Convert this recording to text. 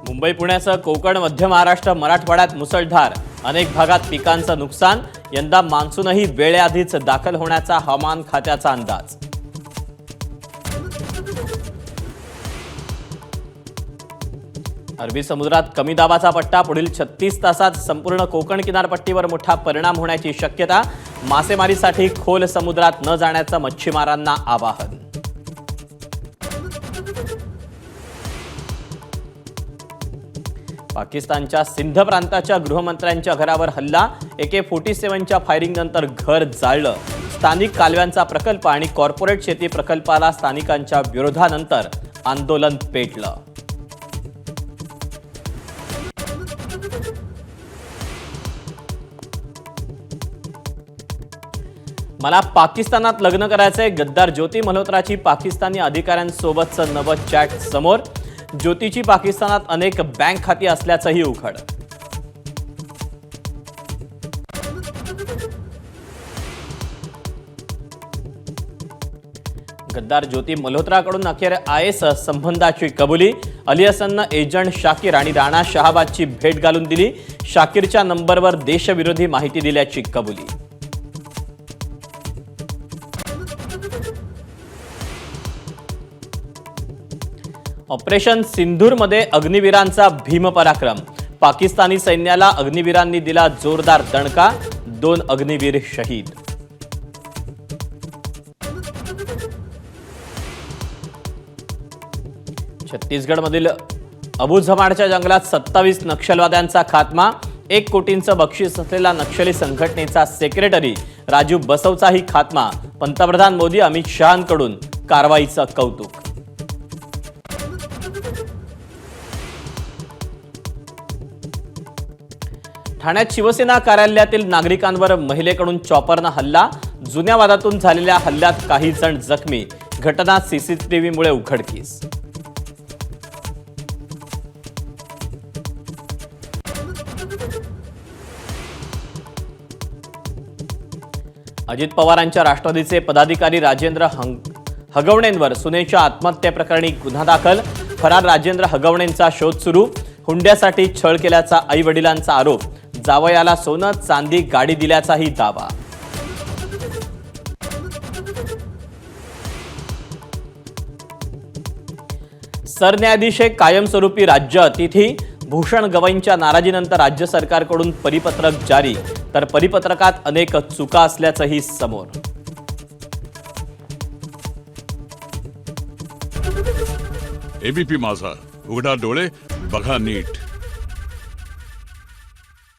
मुंबई पुण्यासह कोकण, मध्य महाराष्ट्र, मराठवाड्यात मुसळधार, अनेक भागात पिकांचं नुकसान. यंदा मान्सूनही वेळेआधीच दाखल होण्याचा हवामान खात्याचा अंदाज. अरबी समुद्रात कमी दाबाचा पट्टा. पुढील 36 तासात संपूर्ण कोकण किनारपट्टीवर मोठा परिणाम होण्याची शक्यता. मासेमारीसाठी खोल समुद्रात न जाण्याचं मच्छीमारांना आवाहन. पाकिस्तानच्या सिंध प्रांताच्या गृहमंत्र्यांच्या घरावर हल्ला. AK-47च्या फायरिंगनंतर घर जाळलं. स्थानिक कालव्यांचा प्रकल्प आणि कॉर्पोरेट शेती प्रकल्पाला स्थानिकांच्या विरोधानंतर आंदोलन पेटलं. मला पाकिस्तानात लग्न करायचंय. गद्दार ज्योती मल्होत्राची पाकिस्तानी अधिकाऱ्यांसोबतचं नवं चॅट समोर. ज्योतीची पाकिस्तानात अनेक बँक खाती असल्याचंही उघड. गद्दार ज्योती मल्होत्राकडून अखेर IS संबंधाची कबुली. अली हसननं एजंट शाकिर आणि राणा शहाबाजची भेट घालून दिली. शाकिरच्या नंबरवर देशविरोधी माहिती दिल्याची कबुली. ऑपरेशन सिंधूरमध्ये अग्निवीरांचा भीमपराक्रम. पाकिस्तानी सैन्याला अग्निवीरांनी दिला जोरदार दणका. 2 अग्निवीर शहीद. छत्तीसगडमधील अबुझमाडच्या जंगलात 27 नक्षलवाद्यांचा खात्मा. 1 कोटींचं बक्षीस असलेला नक्षली संघटनेचा सेक्रेटरी राजू बसवचाही खात्मा. पंतप्रधान मोदी अमित शहांकडून कारवाईचं कौतुक. ठाण्यात शिवसेना कार्यालयातील नागरिकांवर महिलेकडून चॉपरनं हल्ला. जुन्या वादातून झालेल्या हल्ल्यात काही जण जखमी. घटना CCTVमुळे उघडकीस. अजित पवारांच्या राष्ट्रवादीचे पदाधिकारी राजेंद्र हगवणेंवर सुनेच्या आत्महत्येप्रकरणी गुन्हा दाखल. फरार राजेंद्र हगवणेंचा शोध सुरू. हुंड्यासाठी छळ केल्याचा आई-वडिलांचा आरोप. जावयाला सोनं, चांदी, गाडी दिल्याचाही दावा. सरन्यायाधीश कायमस्वरूपी राज्य अतिथी. भूषण गवईंच्या नाराजीनंतर राज्य सरकारकडून परिपत्रक जारी. तर परिपत्रकात अनेक चुका असल्याचंही समोर. ABP माझा, उघडा डोळे बघा नीट.